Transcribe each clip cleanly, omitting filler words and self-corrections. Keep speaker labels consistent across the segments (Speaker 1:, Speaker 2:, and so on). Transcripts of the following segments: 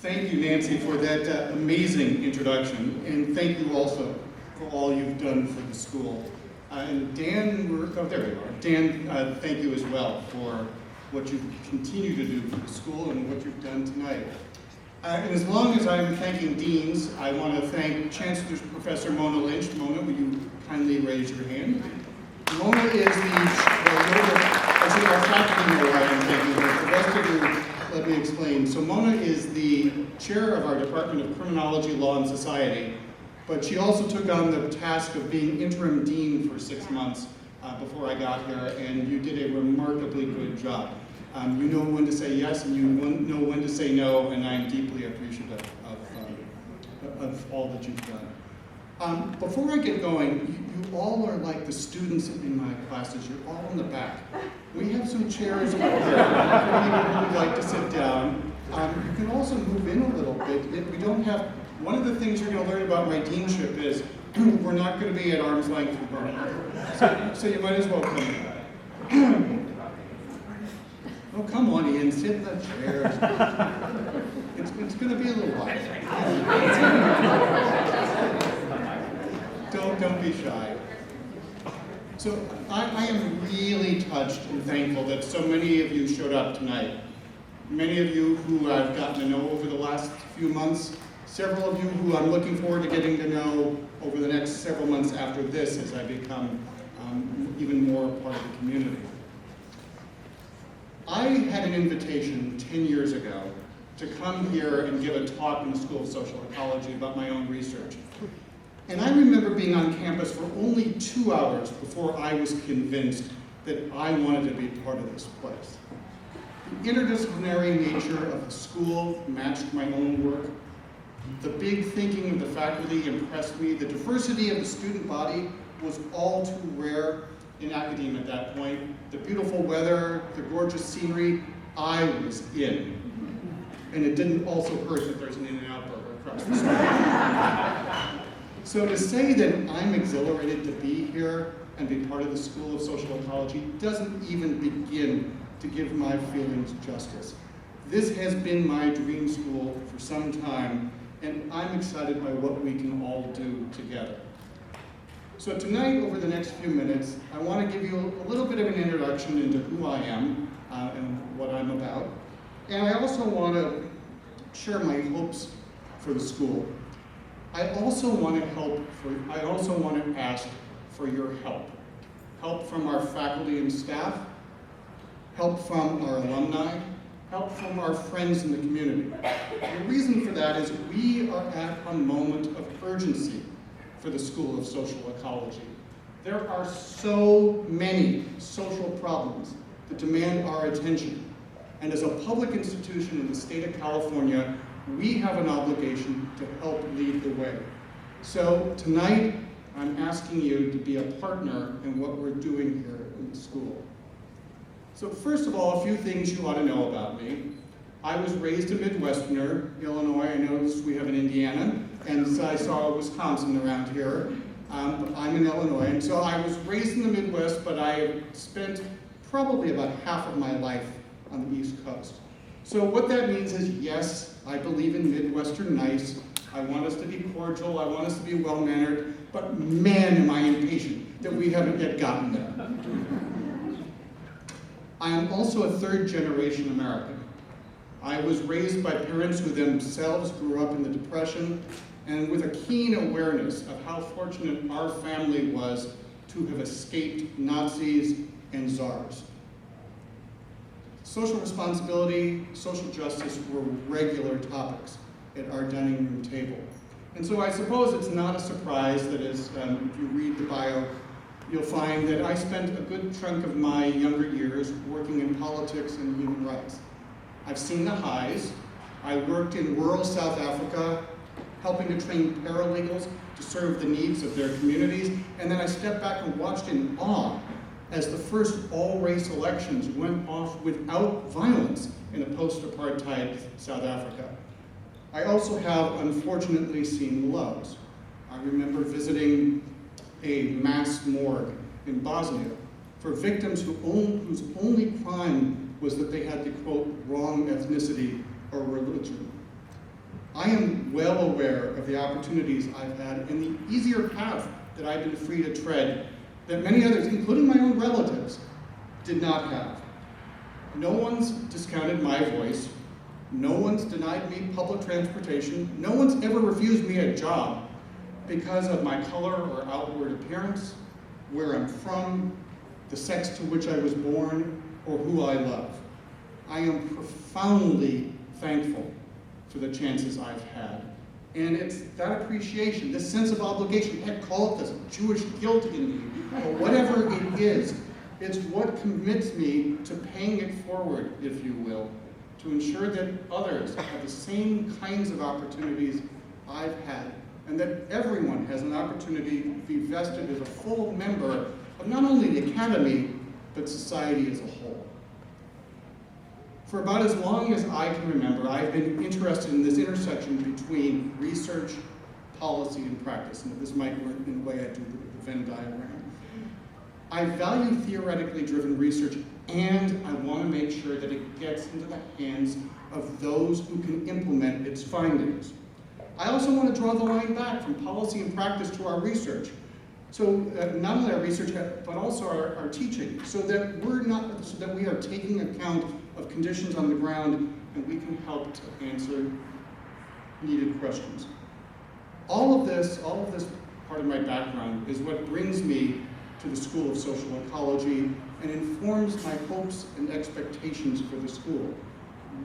Speaker 1: Thank you, Nancy, for that amazing introduction, and thank you also for all you've done for the school. And Dan, there you are. Dan, thank you as well for what you continue to do for the school and what you've done tonight. And as long as I'm thanking deans, I want to thank Chancellor Professor Mona Lynch. Mona, will you kindly raise your hand? Mona is our faculty know why I'm thanking her. For the rest of you, let me explain. So Mona is the chair of our Department of Criminology, Law, and Society, but she also took on the task of being interim dean for 6 months before I got here, and you did a remarkably good job. You know when to say yes, and you know when to say no, and I'm deeply appreciative of all that you've done. Before I get going, you all are like the students in my classes. You're all in the back. We have some chairs over there for people who would like to sit down. You can also move in a little bit. We don't have. One of the things you're going to learn about my deanship is we're not going to be at arm's length from one another. So you might as well come in. Oh, come on, Ian, sit in the chairs. It's going to be a little while. Don't be shy. So I am really touched and thankful that so many of you showed up tonight. Many of you who I've gotten to know over the last few months, several of you who I'm looking forward to getting to know over the next several months after this as I become even more part of the community. I had an invitation 10 years ago to come here and give a talk in the School of Social Ecology about my own research. And I remember being on campus for only 2 hours before I was convinced that I wanted to be part of this place. The interdisciplinary nature of the school matched my own work. The big thinking of the faculty impressed me. The diversity of the student body was all too rare in academia at that point. The beautiful weather, the gorgeous scenery, I was in. And it didn't also hurt that there's an In-N-Out burger across the street. So to say that I'm exhilarated to be here and be part of the School of Social Ecology doesn't even begin to give my feelings justice. This has been my dream school for some time, and I'm excited by what we can all do together. So tonight, over the next few minutes, I want to give you a little bit of an introduction into who I am and what I'm about. And I also want to share my hopes for the school. I also want to ask for your help. Help from our faculty and staff, help from our alumni, help from our friends in the community. The reason for that is we are at a moment of urgency for the School of Social Ecology. There are so many social problems that demand our attention. And as a public institution in the state of California, we have an obligation to help lead the way. So tonight, I'm asking you to be a partner in what we're doing here in the school. So first of all, a few things you ought to know about me. I was raised a Midwesterner, Illinois. I noticed we have an Indiana, and so I saw Wisconsin around here. I'm in Illinois, and so I was raised in the Midwest, but I spent probably about half of my life on the East Coast. So what that means is, yes, I believe in Midwestern nice. I want us to be cordial. I want us to be well-mannered. But man, am I impatient that we haven't yet gotten there. I am also a third-generation American. I was raised by parents who themselves grew up in the Depression and with a keen awareness of how fortunate our family was to have escaped Nazis and czars. Social responsibility, social justice were regular topics at our dining room table. And so I suppose it's not a surprise that as if you read the bio, you'll find that I spent a good chunk of my younger years working in politics and human rights. I've seen the highs. I worked in rural South Africa, helping to train paralegals to serve the needs of their communities, and then I stepped back and watched in awe as the first all-race elections went off without violence in a post-apartheid South Africa. I also have, unfortunately, seen lows. I remember visiting a mass morgue in Bosnia for victims whose only crime was that they had the, quote, wrong ethnicity or religion. I am well aware of the opportunities I've had and the easier path that I've been free to tread that many others, including my own relatives, did not have. No one's discounted my voice. No one's denied me public transportation. No one's ever refused me a job because of my color or outward appearance, where I'm from, the sex to which I was born, or who I love. I am profoundly thankful for the chances I've had. And it's that appreciation, this sense of obligation, heck, call it this Jewish guilt in me, or whatever it is, it's what commits me to paying it forward, if you will, to ensure that others have the same kinds of opportunities I've had, and that everyone has an opportunity to be vested as a full member of not only the academy, but society as a whole. For about as long as I can remember, I've been interested in this intersection between research, policy, and practice. And this might work in the way I do the Venn diagram. I value theoretically driven research, and I want to make sure that it gets into the hands of those who can implement its findings. I also want to draw the line back from policy and practice to our research. So not only our research, but also our teaching, so that we are taking account of conditions on the ground and we can help to answer needed questions. All of this part of my background is what brings me to the School of Social Ecology and informs my hopes and expectations for the school.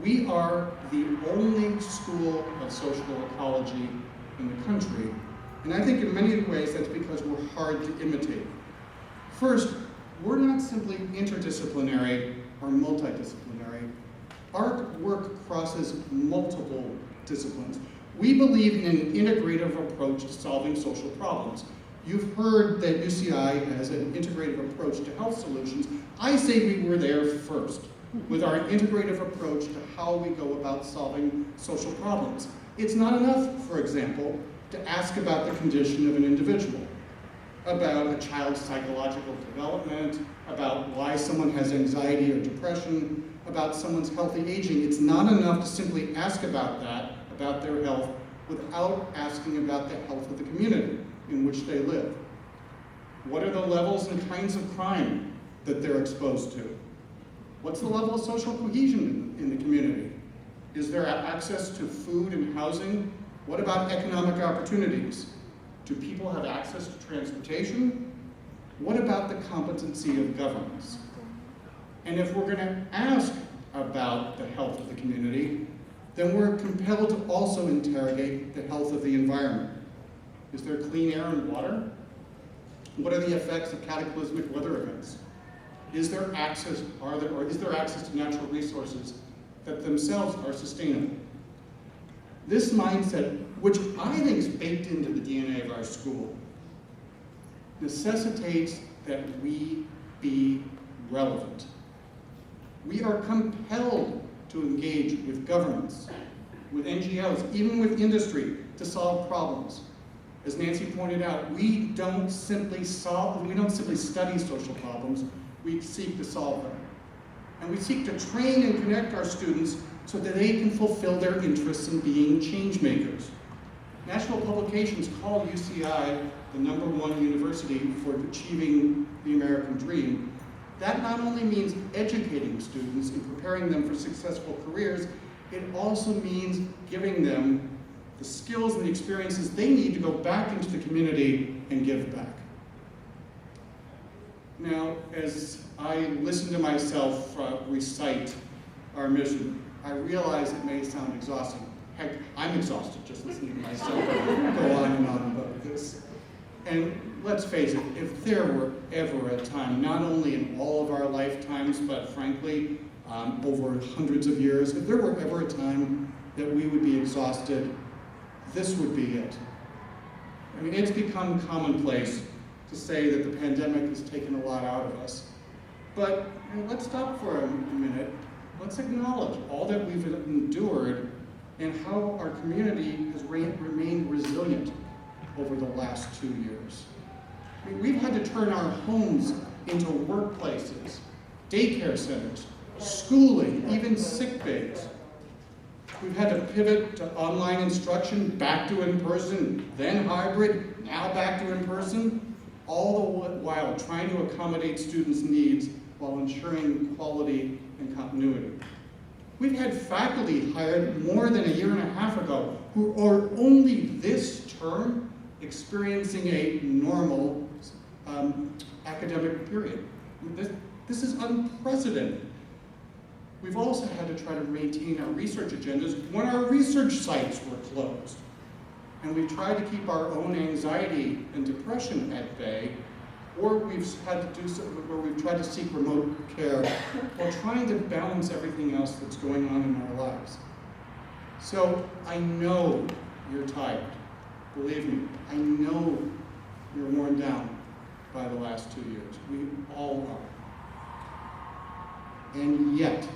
Speaker 1: We are the only school of social ecology in the country, and I think in many ways that's because we're hard to imitate. First, we're not simply interdisciplinary or multidisciplinary. Our work crosses multiple disciplines. We believe in an integrative approach to solving social problems. You've heard that UCI has an integrative approach to health solutions. I say we were there first with our integrative approach to how we go about solving social problems. It's not enough, for example, to ask about the condition of an individual, about a child's psychological development, about why someone has anxiety or depression, about someone's healthy aging. It's not enough to simply ask about that, about their health, without asking about the health of the community in which they live. What are the levels and kinds of crime that they're exposed to? What's the level of social cohesion in the community? Is there access to food and housing? What about economic opportunities? Do people have access to transportation? What about the competency of governance? And if we're going to ask about the health of the community, then we're compelled to also interrogate the health of the environment. Is there clean air and water? What are the effects of cataclysmic weather events? Is there access to natural resources that themselves are sustainable? This mindset, which I think is baked into the DNA of our school, necessitates that we be relevant. We are compelled to engage with governments, with NGOs, even with industry, to solve problems. As Nancy pointed out, we don't simply study social problems, we seek to solve them. And we seek to train and connect our students so that they can fulfill their interests in being change makers. National publications call UCI the #1 university for achieving the American dream. That not only means educating students and preparing them for successful careers, it also means giving them the skills and the experiences they need to go back into the community and give back. Now, as I listen to myself recite our mission, I realize it may sound exhausting. Heck, I'm exhausted just listening to myself go on and on about this. And let's face it, if there were ever a time, not only in all of our lifetimes, but frankly, over hundreds of years, if there were ever a time that we would be exhausted, this would be it. I mean, it's become commonplace to say that the pandemic has taken a lot out of us. But let's stop for a minute. Let's acknowledge all that we've endured and how our community has remained resilient over the last 2 years. I mean, we've had to turn our homes into workplaces, daycare centers, schooling, even sick bays. We've had to pivot to online instruction, back to in-person, then hybrid, now back to in-person, all the while trying to accommodate students' needs while ensuring quality and continuity. We've had faculty hired more than a year and a half ago who are only this term experiencing a normal academic period. This is unprecedented. We've also had to try to maintain our research agendas when our research sites were closed. And we've tried to keep our own anxiety and depression at bay, or we've had to do so where we've tried to seek remote care while trying to balance everything else that's going on in our lives. So I know you're tired. Believe me, I know you're worn down by the last 2 years. We all are. And yet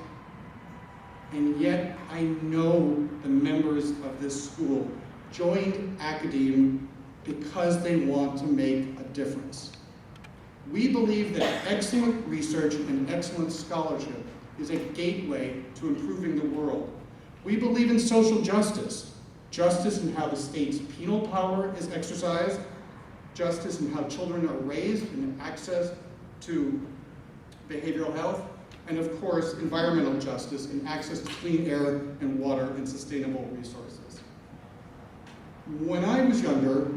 Speaker 1: I know the members of this school joined academia because they want to make a difference. We believe that excellent research and excellent scholarship is a gateway to improving the world. We believe in social justice, justice in how the state's penal power is exercised, justice in how children are raised and access to behavioral health, and of course, environmental justice in access to clean air and water and sustainable resources. When I was younger,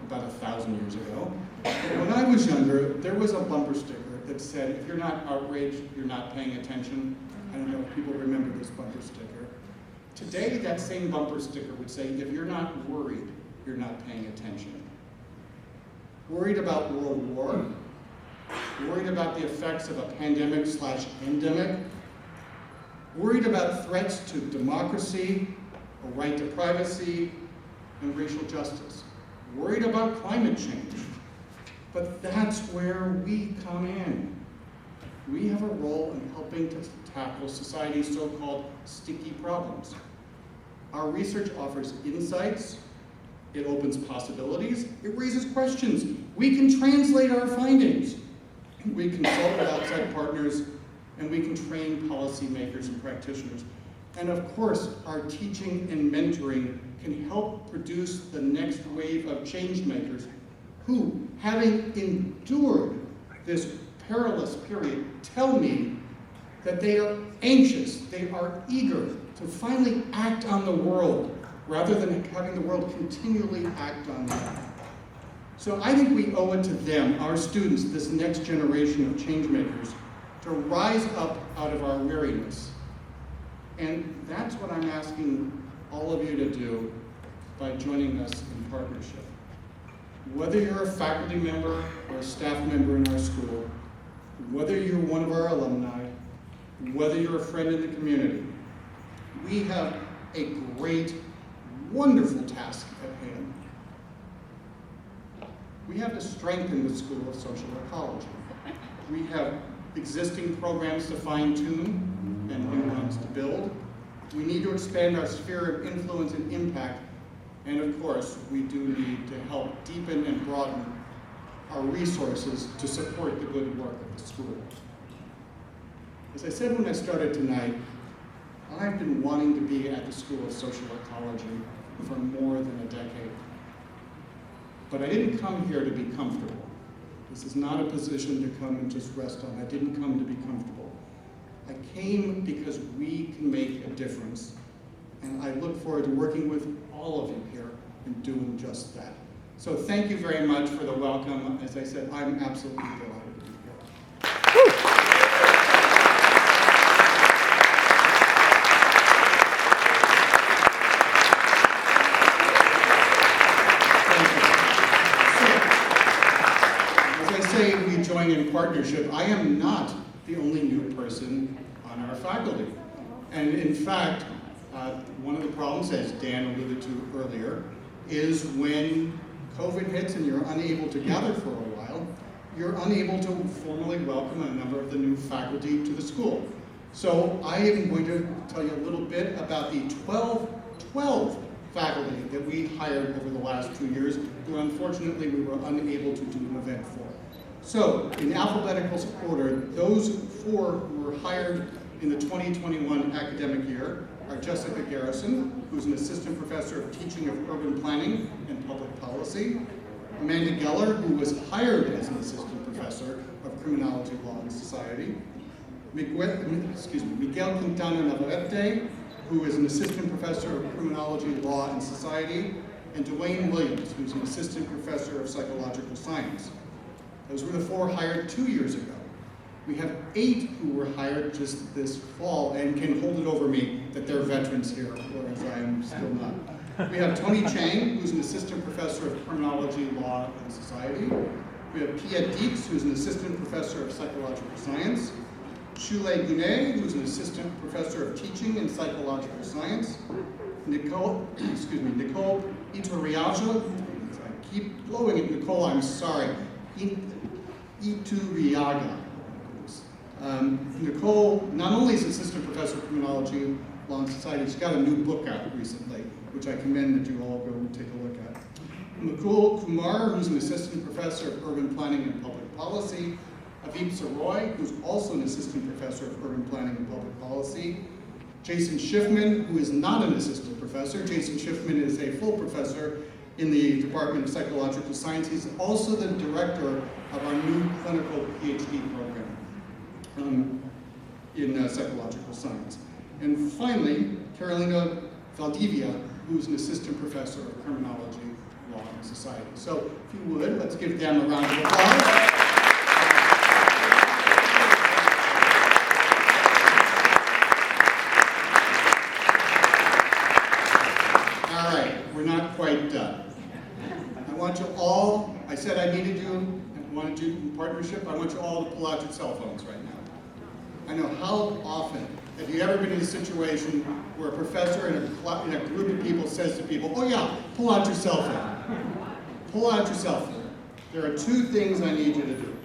Speaker 1: about 1,000 years ago, when I was younger, there was a bumper sticker that said, if you're not outraged, you're not paying attention. I don't know if people remember this bumper sticker. Today, that same bumper sticker would say, if you're not worried, you're not paying attention. Worried about world war, worried about the effects of a pandemic/endemic, worried about threats to democracy, a right to privacy, and racial justice, worried about climate change. But that's where we come in. We have a role in helping to tackle society's so-called sticky problems. Our research offers insights, it opens possibilities, it raises questions. We can translate our findings. We consult with outside partners, and we can train policymakers and practitioners. And of course, our teaching and mentoring can help produce the next wave of change makers who, having endured this perilous period, tell me that they are anxious, they are eager to finally act on the world rather than having the world continually act on them. So I think we owe it to them, our students, this next generation of change makers, to rise up out of our weariness. And that's what I'm asking all of you to do by joining us in partnership. Whether you're a faculty member or a staff member in our school, whether you're one of our alumni, whether you're a friend in the community, we have a great, wonderful task at hand. We have to strengthen the School of Social Ecology. We have existing programs to fine-tune and new ones to build. We need to expand our sphere of influence and impact. And of course, we do need to help deepen and broaden our resources to support the good work of the school. As I said when I started tonight, I've been wanting to be at the School of Social Ecology for more than a decade. But I didn't come here to be comfortable. This is not a position to come and just rest on. I didn't come to be comfortable. I came because we can make a difference. And I look forward to working with all of you here and doing just that. So thank you very much for the welcome. As I said, I'm absolutely delighted to be here. We join in partnership. I am not the only new person on our faculty. And in fact, one of the problems, as Dan alluded to earlier, is when COVID hits and you're unable to gather for a while, you're unable to formally welcome a number of the new faculty to the school. So I am going to tell you a little bit about the 12 faculty that we hired over the last 2 years, who unfortunately we were unable to do an event for. So, in alphabetical order, those 4 were hired in the 2021 academic year. are Jessica Garrison, who's an assistant professor of teaching of urban planning and public policy, Amanda Geller, who was hired as an assistant professor of criminology, law, and society, Miguel Quintana Navarrete, who is an assistant professor of criminology, law, and society, and Dwayne Williams, who's an assistant professor of psychological science. Those were the 4 hired 2 years ago. We have 8 who were hired just this fall and can hold it over me that they're veterans here, whereas I am still not. We have Tony Chang, who's an assistant professor of criminology, law, and society. We have Pia Deeks, who's an assistant professor of psychological science. Shule Gune, who's an assistant professor of teaching in psychological science. Nicole Iturriaga, I keep blowing it, Nicole, I'm sorry. Iturriaga. Nicole not only is assistant professor of criminology, law, and society, she's got a new book out recently, which I commend that you all go and take a look at. Mukul Kumar, who's an assistant professor of urban planning and public policy. Aviv Saroy, who's also an assistant professor of urban planning and public policy. Jason Schiffman, who is not an assistant professor. Jason Schiffman is a full professor in the Department of Psychological Science. He's also the director of our new clinical PhD program in psychological science. And finally, Carolina Valdivia, who's an assistant professor of criminology, law, and society. So if you would, let's give them a round of applause. All right, we're not quite done. I want you all, I said I needed you and wanted you in partnership. I want you all to pull out your cell phones right now. I know how often have you ever been in a situation where a professor in a group of people says to people, oh yeah, pull out your cell phone. Pull out your cell phone. There are 2 things I need you to do.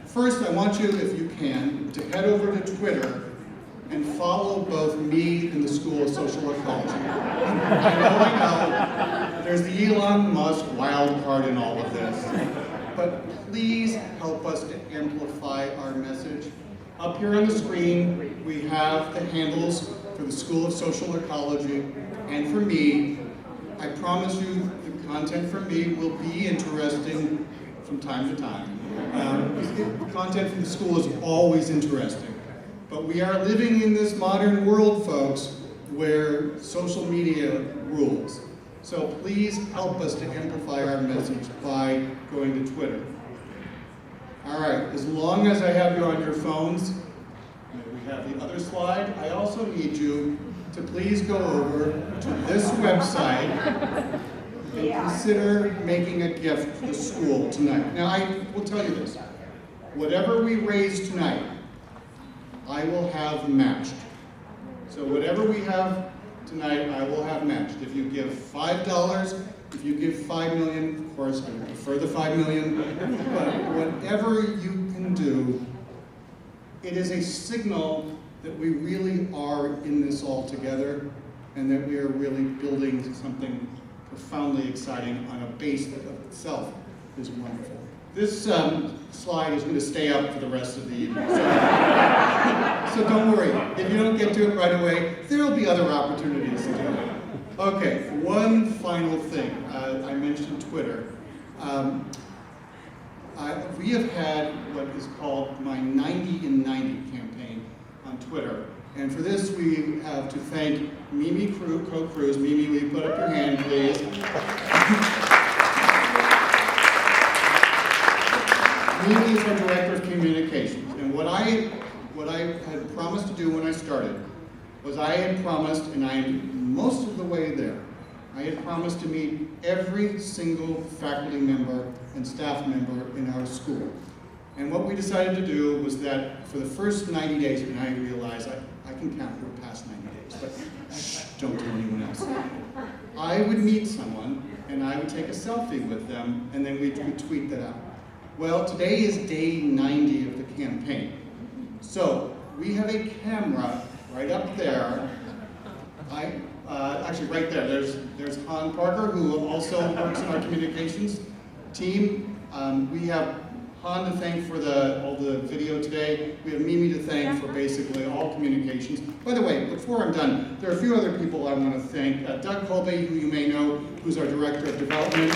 Speaker 1: First, I want you, if you can, to head over to Twitter and follow both me and the School of Social Ecology. I know, there's the Elon Musk wild card in all of this. But please help us to amplify our message. Up here on the screen, we have the handles for the School of Social Ecology and for me. I promise you the content from me will be interesting from time to time. The content from the school is always interesting. But we are living in this modern world, folks, where social media rules. So please help us to amplify our message by going to Twitter. All right, as long as I have you on your phones, we have the other slide. I also need you to please go over to this website and consider making a gift to the school tonight. Now, I will tell you this. Whatever we raise tonight, I will have matched. So whatever we have tonight, I will have matched. If you give $5, if you give $5 million, of course, I would prefer the $5 million, but whatever you can do, it is a signal that we really are in this all together and that we are really building something profoundly exciting on a base that of itself is wonderful. This slide is going to stay up for the rest of the evening. So don't worry. If you don't get to it right away, there will be other opportunities to do it. Okay, one final thing. I mentioned Twitter. We have had what is called my 90 in 90 campaign on Twitter. And for this, we have to thank Mimi Co-Cruz. Mimi, will you put up your hand, please? Mimi is our Director of Communications, and what I had promised to do when I started was I had promised, and I am most of the way there, I had promised to meet every single faculty member and staff member in our school. And what we decided to do was that for the first 90 days, and I realize I can count we're past 90 days, but shh, don't tell anyone else. I would meet someone, and I would take a selfie with them, and then we would tweet that out. Well, today is day 90 of the campaign. So we have a camera right up there. Actually right there, there's Han Parker, who also works in our communications team. We have Han to thank for all the video today. We have Mimi to thank for basically all communications. By the way, before I'm done, there are a few other people I want to thank. Doug Colby, who you may know, who's our Director of Development.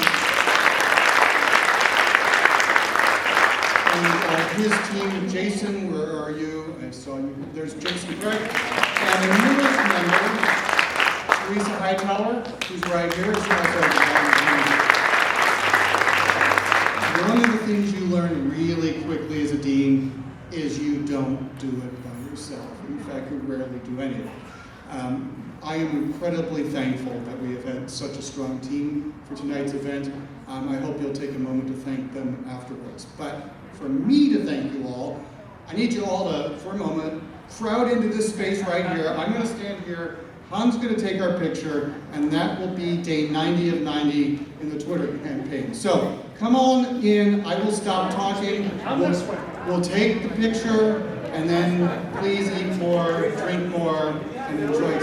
Speaker 1: And his team, Jason, where are you? I saw you. There's Jason Craig. And the newest member, Teresa Hightower, who's right here. She's also our development. One of the things you learn really quickly as a dean is you don't do it by yourself. In fact, you rarely do any of it. I am incredibly thankful that we have had such a strong team for tonight's event. I hope you'll take a moment to thank them afterwards. But for me to thank you all, I need you all to, for a moment, crowd into this space right here. I'm going to stand here. Han's going to take our picture, and that will be day 90 of 90 in the Twitter campaign. So come on in. I will stop talking. We'll take the picture, and then please eat more, drink more, and enjoy